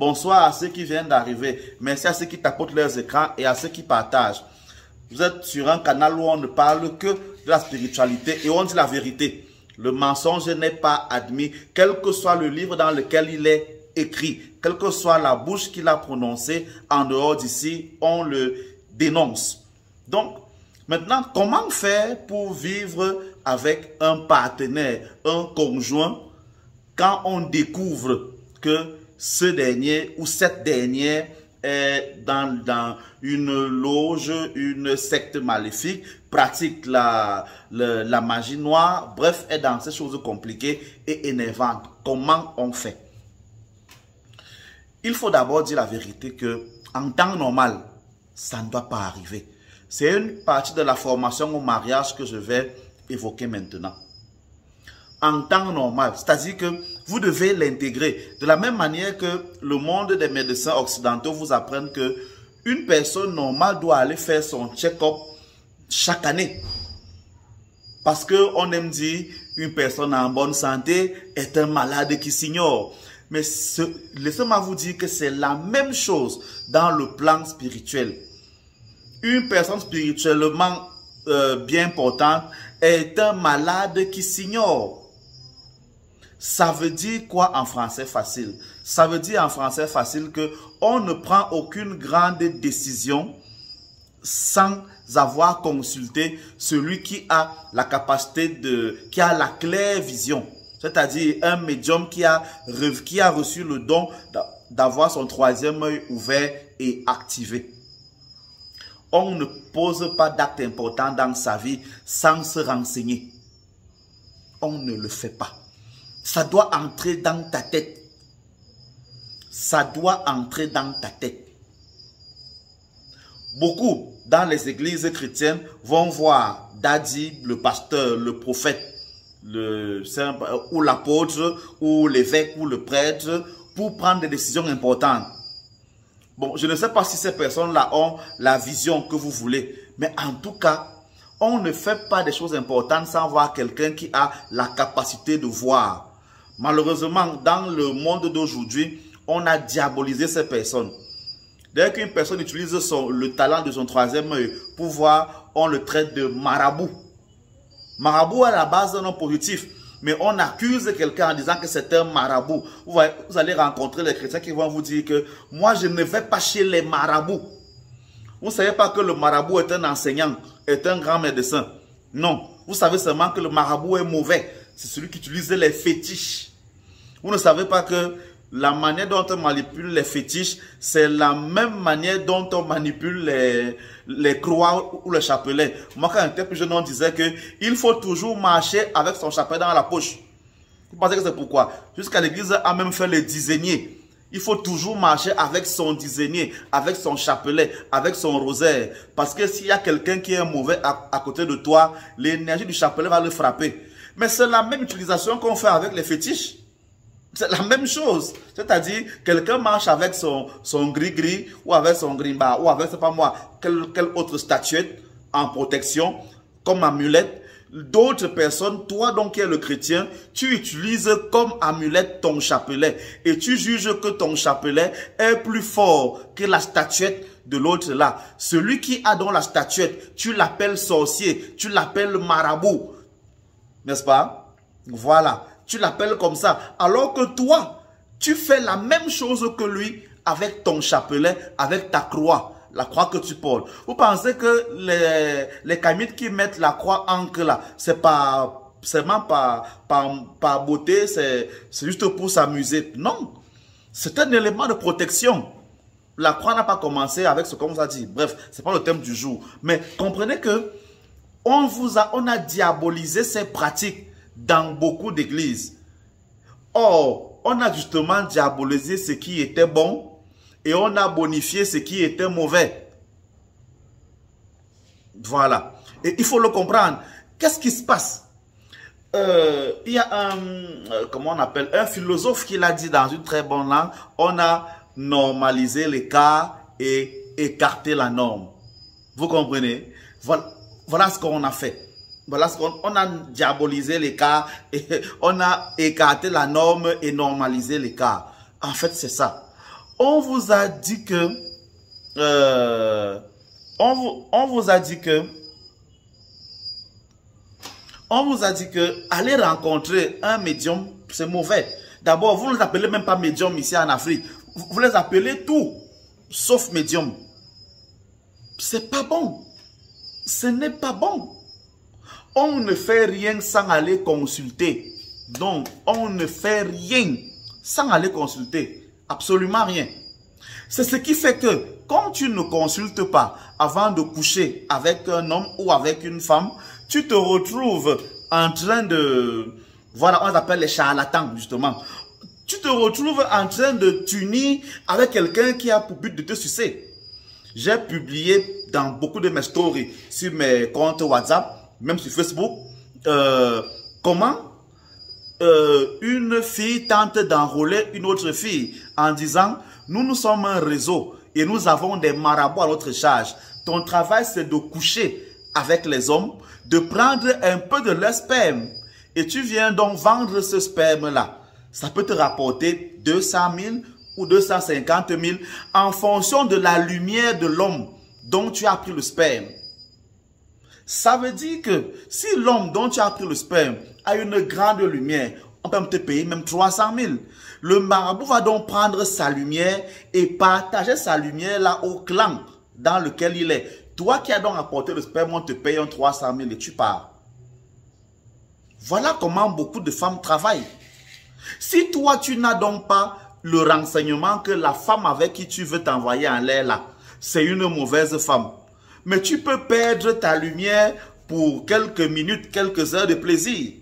Bonsoir à ceux qui viennent d'arriver. Merci à ceux qui tapotent leurs écrans et à ceux qui partagent. Vous êtes sur un canal où on ne parle que de la spiritualité et on dit la vérité. Le mensonge n'est pas admis, quel que soit le livre dans lequel il est écrit, quelle que soit la bouche qu'il a prononcée, en dehors d'ici, on le dénonce. Donc, maintenant, comment faire pour vivre avec un partenaire, un conjoint, quand on découvre que ce dernier ou cette dernière est dans une loge, une secte maléfique, pratique la magie noire, bref, est dans ces choses compliquées et énervantes. Comment on fait? Il faut d'abord dire la vérité que en temps normal, ça ne doit pas arriver. C'est une partie de la formation au mariage que je vais évoquer maintenant. En temps normal, c'est-à-dire que vous devez l'intégrer. De la même manière que le monde des médecins occidentaux vous apprennent que une personne normale doit aller faire son check-up chaque année. Parce qu'on aime dire une personne en bonne santé est un malade qui s'ignore. Mais laissez-moi vous dire que c'est la même chose dans le plan spirituel. Une personne spirituellement bien portante est un malade qui s'ignore. Ça veut dire quoi en français facile? Ça veut dire en français facile que on ne prend aucune grande décision sans avoir consulté celui qui a la capacité qui a la claire vision. C'est-à-dire un médium qui a reçu le don d'avoir son troisième œil ouvert et activé. On ne pose pas d'acte important dans sa vie sans se renseigner. On ne le fait pas. Ça doit entrer dans ta tête. Ça doit entrer dans ta tête. Beaucoup dans les églises chrétiennes vont voir Dadi, le pasteur, le prophète, ou l'apôtre, ou l'évêque, ou le prêtre, pour prendre des décisions importantes. Bon, je ne sais pas si ces personnes-là ont la vision que vous voulez, mais en tout cas, on ne fait pas des choses importantes sans voir quelqu'un qui a la capacité de voir. Malheureusement, dans le monde d'aujourd'hui, on a diabolisé ces personnes. Dès qu'une personne utilise le talent de son troisième œil pour voir, on le traite de marabout. Marabout à la base d'un nom positif, mais on accuse quelqu'un en disant que c'est un marabout. Vous allez rencontrer les chrétiens qui vont vous dire que moi je ne vais pas chez les marabouts. Vous ne savez pas que le marabout est un enseignant, est un grand médecin. Non, vous savez seulement que le marabout est mauvais. C'est celui qui utilise les fétiches. Vous ne savez pas que la manière dont on manipule les fétiches, c'est la même manière dont on manipule les croix ou les chapelets. Moi, quand j'étais plus jeune, on disait qu'il faut toujours marcher avec son chapelet dans la poche. Vous pensez que c'est pourquoi? Jusqu'à l'église a même fait les dizainiers. Il faut toujours marcher avec son dizainier, avec son chapelet, avec son rosaire. Parce que s'il y a quelqu'un qui est mauvais à côté de toi, l'énergie du chapelet va le frapper. Mais c'est la même utilisation qu'on fait avec les fétiches. C'est la même chose. C'est-à-dire, quelqu'un marche avec son gris-gris, ou avec son grimba, ou avec, c'est pas moi, quelle autre statuette en protection, comme amulette. D'autres personnes, toi donc qui es le chrétien, tu utilises comme amulette ton chapelet. Et tu juges que ton chapelet est plus fort que la statuette de l'autre là. Celui qui a dans la statuette, tu l'appelles sorcier, tu l'appelles marabout. N'est-ce pas? Voilà. Tu l'appelles comme ça. Alors que toi, tu fais la même chose que lui avec ton chapelet, avec ta croix. La croix que tu portes. Vous pensez que les kamites qui mettent la croix encre là, c'est pas seulement par beauté, c'est juste pour s'amuser. Non. C'est un élément de protection. La croix n'a pas commencé avec ce qu'on vous a dit. Bref, c'est pas le thème du jour. Mais comprenez que on a diabolisé ces pratiques dans beaucoup d'églises. Or, on a justement diabolisé ce qui était bon et on a bonifié ce qui était mauvais. Voilà. Et il faut le comprendre. Qu'est-ce qui se passe? Il y a comment on appelle, un philosophe qui l'a dit dans une très bonne langue, on a normalisé l'écart et écarté la norme. Vous comprenez? Voilà ce qu'on a fait. Voilà ce qu'on a diabolisé l'écart et on a écarté la norme et normalisé l'écart. En fait, c'est ça. On vous a dit que... on vous a dit que aller rencontrer un médium, c'est mauvais. D'abord, vous ne les appelez même pas médium ici en Afrique. Vous les appelez tout, sauf médium. C'est pas bon. Ce n'est pas bon. On ne fait rien sans aller consulter. Donc, on ne fait rien sans aller consulter. Absolument rien. C'est ce qui fait que, quand tu ne consultes pas avant de coucher avec un homme ou avec une femme, tu te retrouves en train de... Voilà, on les appelle les charlatans, justement. Tu te retrouves en train de t'unir avec quelqu'un qui a pour but de te sucer. J'ai publié dans beaucoup de mes stories, sur mes comptes WhatsApp, même sur Facebook, comment une fille tente d'enrôler une autre fille en disant « Nous sommes un réseau et nous avons des marabouts à notre charge. Ton travail, c'est de coucher avec les hommes, de prendre un peu de leur sperme et tu viens donc vendre ce sperme-là. Ça peut te rapporter 200 000 ou 250 000 en fonction de la lumière de l'homme dont tu as pris le sperme. » Ça veut dire que si l'homme dont tu as pris le sperme a une grande lumière, on peut te payer même 300 000. Le marabout va donc prendre sa lumière et partager sa lumière là au clan dans lequel il est. Toi qui as donc apporté le sperme, on te paye un 300 000 et tu pars. Voilà comment beaucoup de femmes travaillent. Si toi tu n'as donc pas le renseignement que la femme avec qui tu veux t'envoyer en l'air là, c'est une mauvaise femme. Mais tu peux perdre ta lumière pour quelques minutes, quelques heures de plaisir.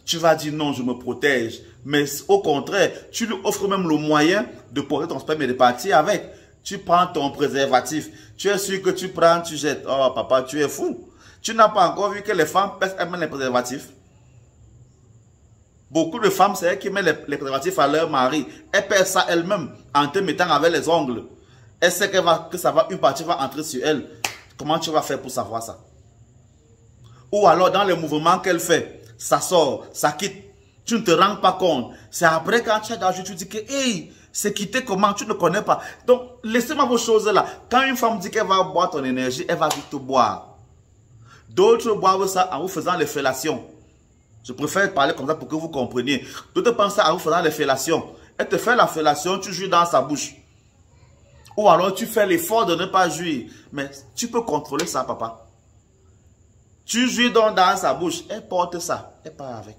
Tu vas dire non, je me protège. Mais au contraire, tu lui offres même le moyen de porter ton sperme et de partir avec. Tu prends ton préservatif. Tu es sûr que tu prends, tu jettes. Oh papa, tu es fou. Tu n'as pas encore vu que les femmes pèsent elles-mêmes les préservatifs. Beaucoup de femmes, c'est elles qui mettent les préservatifs à leur mari. Elles pèsent ça elles-mêmes en te mettant avec les ongles. Elle sait que ça va, une partie va entrer sur elle. Comment tu vas faire pour savoir ça? Ou alors dans les mouvements qu'elle fait, ça sort, ça quitte. Tu ne te rends pas compte. C'est après quand tu as d'argent, tu dis que hey, c'est quitté comment, tu ne connais pas. Donc laissez-moi vos choses là. Quand une femme dit qu'elle va boire ton énergie, elle va vite te boire. D'autres boivent ça en vous faisant les fellations. Je préfère parler comme ça pour que vous compreniez. D'autres pensent ça en vous faisant les fellations. Elle te fait la fellation, tu jouis dans sa bouche. Ou alors tu fais l'effort de ne pas jouir. Mais tu peux contrôler ça, papa. Tu jouis donc dans sa bouche. Elle porte ça. Elle part avec.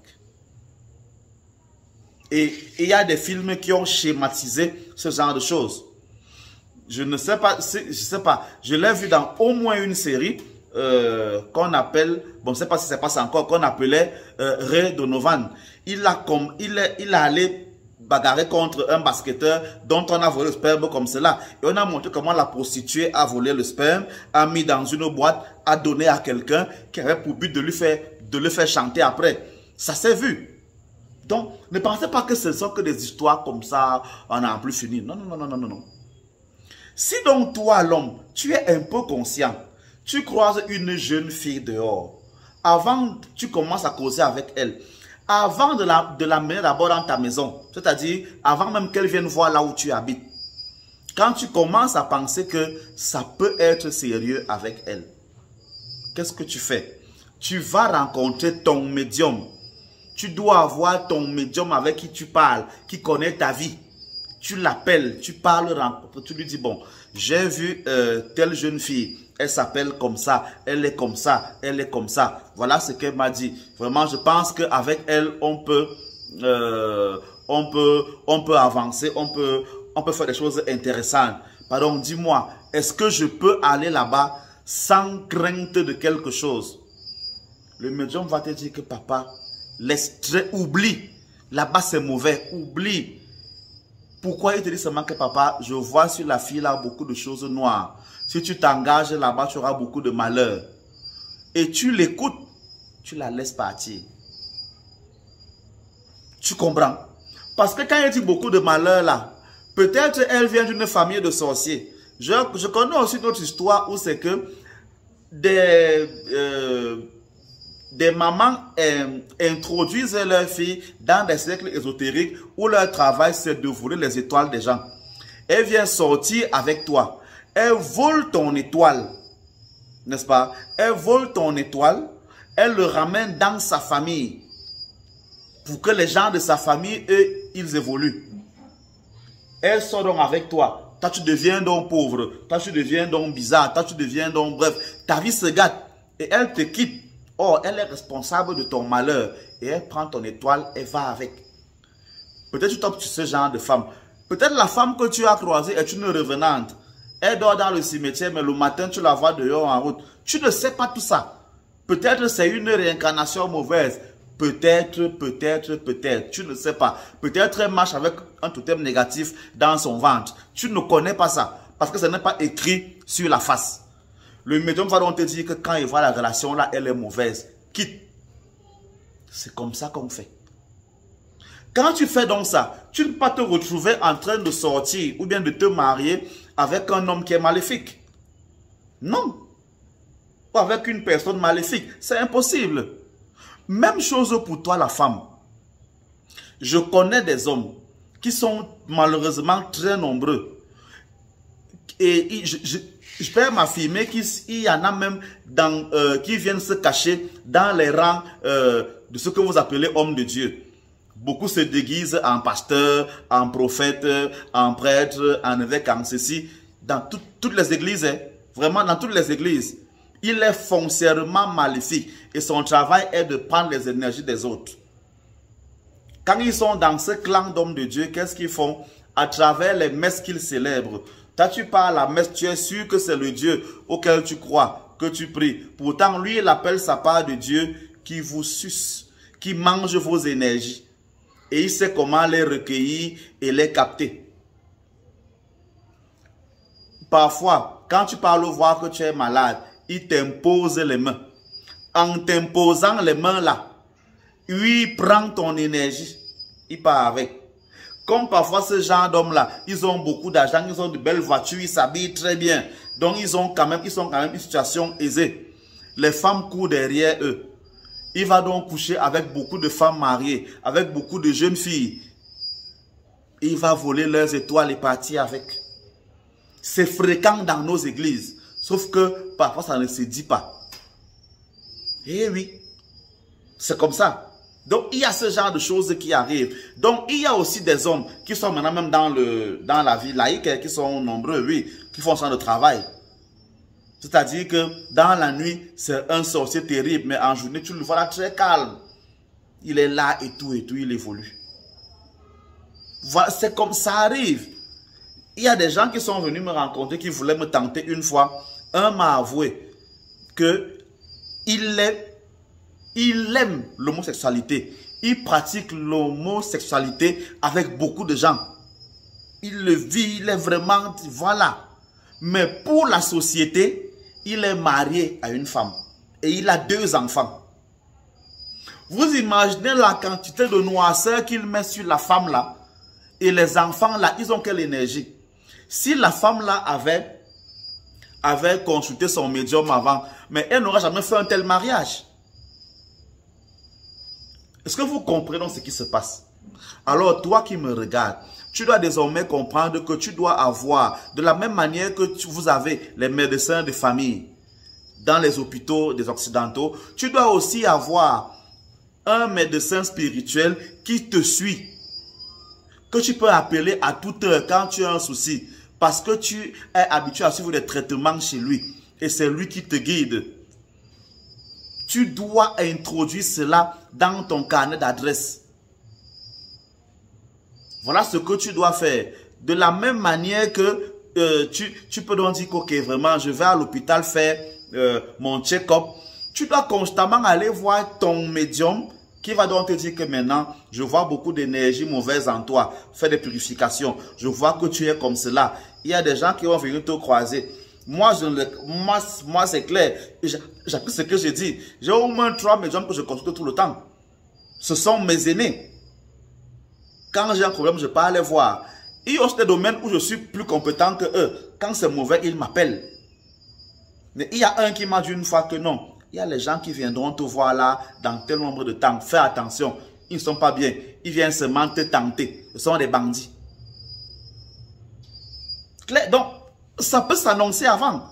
Et il y a des films qui ont schématisé ce genre de choses. Je ne sais pas. Je l'ai vu dans au moins une série qu'on appelle, bon, je ne sais pas si ça passe encore, qu'on appelait Ray Donovan. Il a allé bagarrer contre un basketteur dont on a volé le sperme comme cela. Et on a montré comment la prostituée a volé le sperme, a mis dans une boîte, a donné à quelqu'un qui avait pour but de le faire chanter après. Ça s'est vu. Donc, ne pensez pas que ce ne sont que des histoires comme ça, on n'a plus fini. Non, non, non, non, non, non. Si donc toi, l'homme, tu es un peu conscient, tu croises une jeune fille dehors, avant tu commences à causer avec elle, avant de la mener d'abord dans ta maison, c'est-à-dire avant même qu'elle vienne voir là où tu habites, quand tu commences à penser que ça peut être sérieux avec elle, qu'est-ce que tu fais? Tu vas rencontrer ton médium. Tu dois avoir ton médium avec qui tu parles, qui connaît ta vie. Tu l'appelles, tu parles, tu lui dis, bon, j'ai vu telle jeune fille, elle s'appelle comme ça, elle est comme ça, elle est comme ça. Voilà ce qu'elle m'a dit. Vraiment, je pense qu'avec elle, on peut avancer, on peut faire des choses intéressantes. Pardon, dis-moi, est-ce que je peux aller là-bas sans crainte de quelque chose? Le médium va te dire que papa, oublie. Là-bas, c'est mauvais. Oublie. Pourquoi il te dit seulement que papa, je vois sur la fille là beaucoup de choses noires. Si tu t'engages là-bas, tu auras beaucoup de malheur. Et tu l'écoutes, tu la laisses partir. Tu comprends? Parce que quand il dit beaucoup de malheur là, peut-être elle vient d'une famille de sorciers. Je connais aussi une autre histoire où c'est que des des mamans introduisent leurs filles dans des cercles ésotériques où leur travail c'est de voler les étoiles des gens. Elle vient sortir avec toi. Elle vole ton étoile. N'est-ce pas? Elle vole ton étoile. Elle le ramène dans sa famille. Pour que les gens de sa famille, eux, ils évoluent. Elle sort donc avec toi. Toi, tu deviens donc pauvre. Toi, tu deviens donc bizarre. Toi, tu deviens donc bref. Ta vie se gâte. Et elle te quitte. Or, elle est responsable de ton malheur. Et elle prend ton étoile et va avec. Peut-être tu tombes sur ce genre de femme. Peut-être la femme que tu as croisée est une revenante. Elle dort dans le cimetière, mais le matin, tu la vois dehors en route. Tu ne sais pas tout ça. Peut-être c'est une réincarnation mauvaise. Peut-être. Tu ne sais pas. Peut-être elle marche avec un totem négatif dans son ventre. Tu ne connais pas ça. Parce que ce n'est pas écrit sur la face. Le médium va donc te dire que quand il voit la relation là, elle est mauvaise. Quitte. C'est comme ça qu'on fait. Quand tu fais donc ça, tu ne peux pas te retrouver en train de sortir ou bien de te marier avec un homme qui est maléfique. Non. Ou avec une personne maléfique. C'est impossible. Même chose pour toi la femme. Je connais des hommes qui sont malheureusement très nombreux. Et je peux m'affirmer qu'il y en a même qui viennent se cacher dans les rangs de ce que vous appelez hommes de Dieu. Beaucoup se déguisent en pasteur, en prophète, en prêtre, en évêque, en ceci. Dans toutes les églises, hein, vraiment dans toutes les églises. Il est foncièrement maléfique et son travail est de prendre les énergies des autres. Quand ils sont dans ce clan d'hommes de Dieu, qu'est-ce qu'ils font? À travers les messes qu'ils célèbrent. Toi, tu pars à la messe, tu es sûr que c'est le Dieu auquel tu crois, que tu pries. Pourtant, lui, il appelle sa part de Dieu qui vous suce, qui mange vos énergies. Et il sait comment les recueillir et les capter. Parfois, quand tu parles voir que tu es malade, il t'impose les mains. En t'imposant les mains là, lui prend ton énergie, il part avec. Comme parfois ce genre d'hommes là, ils ont beaucoup d'argent, ils ont de belles voitures, ils s'habillent très bien. Donc ils sont quand même une situation aisée. Les femmes courent derrière eux. Il va donc coucher avec beaucoup de femmes mariées, avec beaucoup de jeunes filles. Il va voler leurs étoiles et partir avec. C'est fréquent dans nos églises. Sauf que parfois ça ne se dit pas. Eh oui, c'est comme ça. Donc il y a ce genre de choses qui arrivent. Donc il y a aussi des hommes qui sont maintenant même dans la vie laïque, qui sont nombreux, oui, qui font ce genre de travail. C'est-à-dire que dans la nuit, c'est un sorcier terrible, mais en journée, tu le vois là très calme. Il est là et tout, il évolue. Voilà, c'est comme ça arrive. Il y a des gens qui sont venus me rencontrer, qui voulaient me tenter une fois. Un m'a avoué qu'il aime l'homosexualité. Il pratique l'homosexualité avec beaucoup de gens. Il le vit, il est vraiment, voilà. Mais pour la société, il est marié à une femme. Et il a 2 enfants. Vous imaginez la quantité de noirceur qu'il met sur la femme là. Et les enfants là, ils ont quelle énergie? Si la femme là avait consulté son médium avant, mais elle n'aura jamais fait un tel mariage. Est-ce que vous comprenez ce qui se passe? Alors toi qui me regardes, tu dois désormais comprendre que tu dois avoir, de la même manière que vous avez les médecins de famille dans les hôpitaux des Occidentaux, tu dois aussi avoir un médecin spirituel qui te suit, que tu peux appeler à toute heure quand tu as un souci, parce que tu es habitué à suivre des traitements chez lui et c'est lui qui te guide. Tu dois introduire cela dans ton carnet d'adresse. Voilà ce que tu dois faire. De la même manière que tu peux donc dire ok, vraiment, je vais à l'hôpital faire mon check-up. Tu dois constamment aller voir ton médium qui va donc te dire que maintenant, je vois beaucoup d'énergie mauvaise en toi. Fais des purifications. Je vois que tu es comme cela. Il y a des gens qui vont venir te croiser. Moi, c'est clair. J'applique ce que je dis. J'ai au moins 3 médiums que je consulte tout le temps. Ce sont mes aînés. Quand j'ai un problème, je peux aller voir. Il y a aussi des domaines où je suis plus compétent que eux. Quand c'est mauvais, ils m'appellent. Mais il y a un qui m'a dit une fois que non. il y a les gens qui viendront te voir là dans tel nombre de temps. Fais attention, ils ne sont pas bien. Ils viennent seulement te tenter. Ce sont des bandits. Donc, ça peut s'annoncer avant.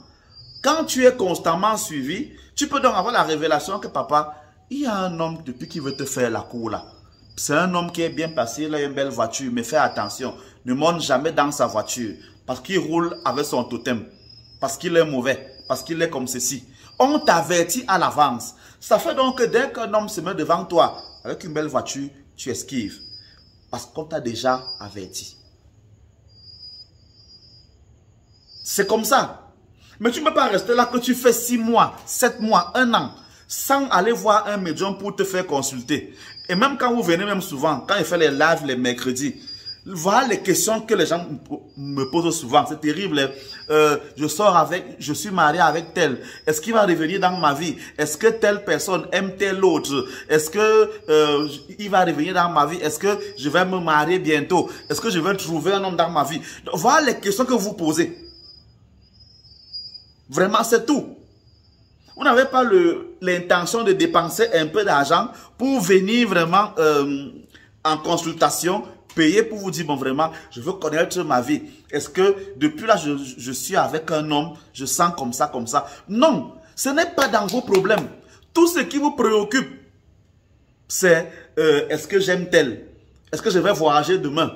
Quand tu es constamment suivi, tu peux donc avoir la révélation que papa, il y a un homme depuis qu'il veut te faire la cour là. C'est un homme qui est bien passé, il a une belle voiture, mais fais attention. Ne monte jamais dans sa voiture parce qu'il roule avec son totem. Parce qu'il est mauvais, parce qu'il est comme ceci. On t'avertit à l'avance. Ça fait donc que dès qu'un homme se met devant toi avec une belle voiture, tu esquives. Parce qu'on t'a déjà averti. C'est comme ça. Mais tu ne peux pas rester là que tu fais 6 mois, 7 mois, 1 an, sans aller voir un médium pour te faire consulter. Et même quand vous venez, même souvent, quand il fait les lives les mercredis, voilà les questions que les gens me posent souvent. C'est terrible. Je suis marié avec tel. Est-ce qu'il va revenir dans ma vie? Est-ce que telle personne aime telle autre? Est-ce que il va revenir dans ma vie? Est-ce que je vais me marier bientôt? Est-ce que je vais trouver un homme dans ma vie? Donc, voilà les questions que vous posez. Vraiment, c'est tout. Vous n'avez pas l'intention de dépenser un peu d'argent pour venir vraiment en consultation, payer pour vous dire, bon, vraiment, je veux connaître ma vie. Est-ce que depuis là, je suis avec un homme, je sens comme ça, comme ça. Non, ce n'est pas dans vos problèmes. Tout ce qui vous préoccupe, c'est est-ce que j'aime tel? Est-ce que je vais voyager demain?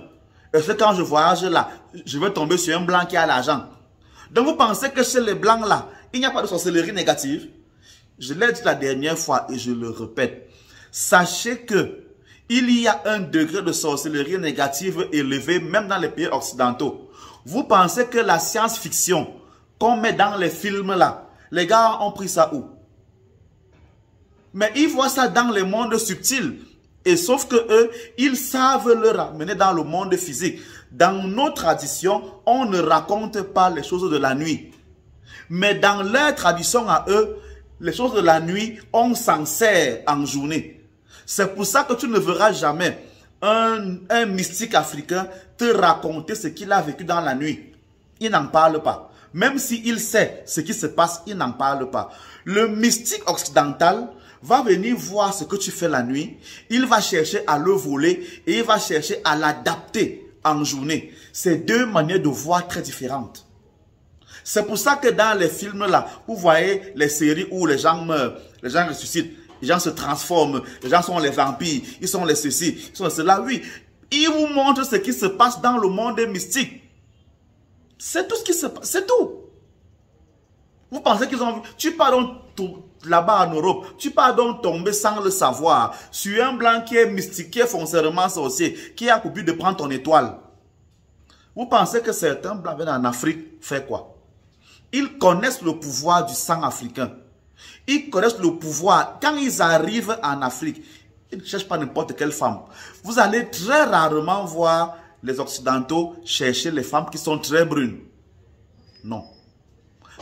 Est-ce que quand je voyage là, je vais tomber sur un blanc qui a l'argent? Donc vous pensez que chez les blancs là, il n'y a pas de sorcellerie négative? Je l'ai dit la dernière fois et je le répète. Sachez que il y a un degré de sorcellerie négative élevé même dans les pays occidentaux. Vous pensez que la science-fiction qu'on met dans les films là, les gars ont pris ça où? Mais ils voient ça dans les mondes subtils. Et sauf que eux, ils savent le ramener dans le monde physique. Dans nos traditions, on ne raconte pas les choses de la nuit. Mais dans leur tradition à eux, les choses de la nuit, on s'en sert en journée. C'est pour ça que tu ne verras jamais un mystique africain te raconter ce qu'il a vécu dans la nuit. Il n'en parle pas. Même s'il sait ce qui se passe, il n'en parle pas. Le mystique occidental va venir voir ce que tu fais la nuit. Il va chercher à le voler et il va chercher à l'adapter en journée. C'est deux manières de voir très différentes. C'est pour ça que dans les films là, vous voyez les séries où les gens meurent, les gens ressuscitent, les gens se transforment, les gens sont les vampires, ils sont les ceci, ils sont les cela. Oui, ils vous montrent ce qui se passe dans le monde mystique. C'est tout ce qui se passe, c'est tout. Vous pensez qu'ils ont vu? Tu pars donc là-bas en Europe, tu pars donc tomber sans le savoir sur un blanc qui est mystique, qui est foncièrement sorcier, qui a coupé de prendre ton étoile. Vous pensez que certains blancs viennent en Afrique faire quoi? Ils connaissent le pouvoir du sang africain. Ils connaissent le pouvoir. Quand ils arrivent en Afrique, ils ne cherchent pas n'importe quelle femme. Vous allez très rarement voir les Occidentaux chercher les femmes qui sont très brunes. Non.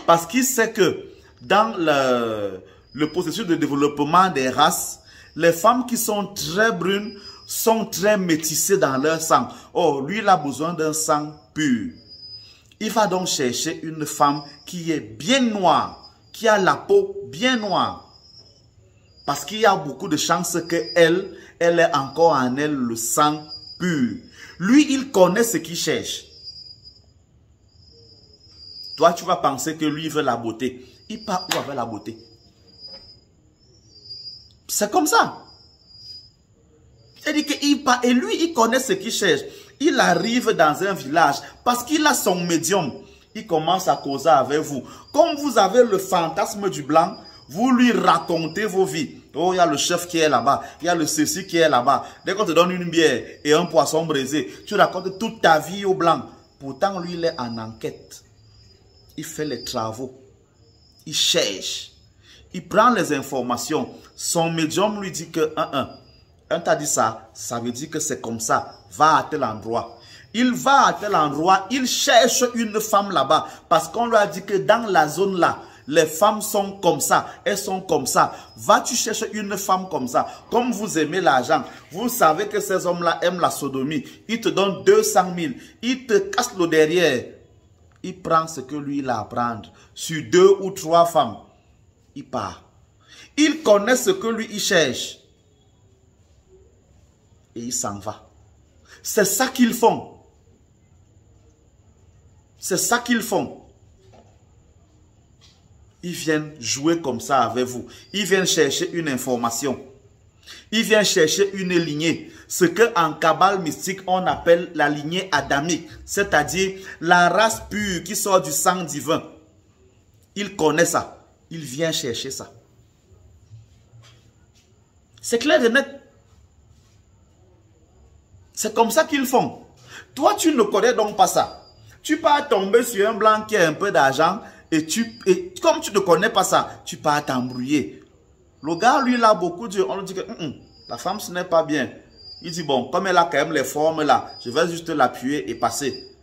Parce qu'ils savent que dans le processus de développement des races, les femmes qui sont très brunes sont très métissées dans leur sang. Oh, lui, il a besoin d'un sang pur. Il va donc chercher une femme qui est bien noire, qui a la peau bien noire. Parce qu'il y a beaucoup de chances qu'elle ait encore en elle le sang pur. Lui, il connaît ce qu'il cherche. Toi, tu vas penser que lui, il veut la beauté. Il part où avec la beauté? C'est comme ça. C'est-à-dire qu'il part et lui, il connaît ce qu'il cherche. Il arrive dans un village parce qu'il a son médium. Il commence à causer avec vous. Comme vous avez le fantasme du blanc, vous lui racontez vos vies. Oh, il y a le chef qui est là-bas. Il y a le ceci qui est là-bas. Dès qu'on te donne une bière et un poisson braisé, tu racontes toute ta vie au blanc. Pourtant, lui, il est en enquête. Il fait les travaux. Il cherche. Il prend les informations. Son médium lui dit que un t'a dit ça, ça veut dire que c'est comme ça. Va à tel endroit. Il va à tel endroit, il cherche une femme là-bas. Parce qu'on lui a dit que dans la zone là, les femmes sont comme ça, elles sont comme ça. Va-tu chercher une femme comme ça? Comme vous aimez l'argent, vous savez que ces hommes-là aiment la sodomie. Ils te donnent 200 000, ils te cassent le derrière. Il prend ce que lui il a à prendre. Sur 2 ou 3 femmes, il part. Il connaît ce que lui, il cherche. Et il s'en va. C'est ça qu'ils font. C'est ça qu'ils font. Ils viennent jouer comme ça avec vous. Ils viennent chercher une information. Ils viennent chercher une lignée. Ce qu'en Kabbale mystique, on appelle la lignée adamique. C'est-à-dire la race pure qui sort du sang divin. Ils connaissent ça. Ils viennent chercher ça. C'est clair et net. C'est comme ça qu'ils font. Toi, tu ne connais donc pas ça. Tu pars tomber sur un blanc qui a un peu d'argent et comme tu ne connais pas ça, tu pars t'embrouiller. Le gars, lui, il a beaucoup dit, on lui dit que la femme, ce n'est pas bien. Il dit, bon, comme elle a quand même les formes là, je vais juste l'appuyer et passer.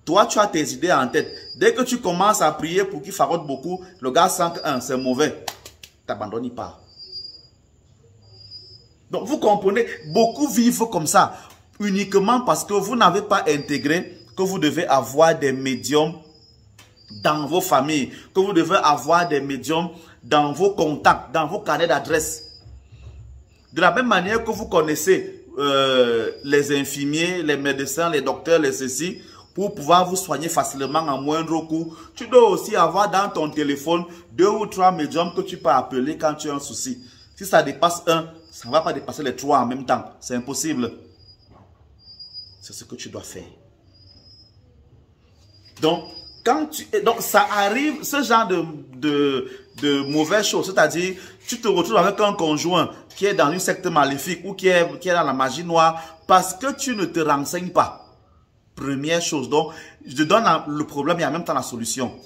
Toi, tu as tes idées en tête. Dès que tu commences à prier pour qu'il farotte beaucoup, le gars sent que c'est mauvais. T'abandonnes, il part. Donc, vous comprenez, beaucoup vivent comme ça, uniquement parce que vous n'avez pas intégré que vous devez avoir des médiums dans vos familles, que vous devez avoir des médiums dans vos contacts, dans vos carnets d'adresse. De la même manière que vous connaissez les infirmiers, les médecins, les docteurs, les ceci, pour pouvoir vous soigner facilement en moindre coût, tu dois aussi avoir dans ton téléphone 2 ou 3 médiums que tu peux appeler quand tu as un souci. Si ça dépasse un, ça ne va pas dépasser les 3 en même temps. C'est impossible. C'est ce que tu dois faire. Donc, donc ça arrive, ce genre de mauvaises choses, c'est-à-dire, tu te retrouves avec un conjoint qui est dans une secte maléfique ou qui est dans la magie noire parce que tu ne te renseignes pas. Première chose. Donc, je te donne le problème et en même temps la solution.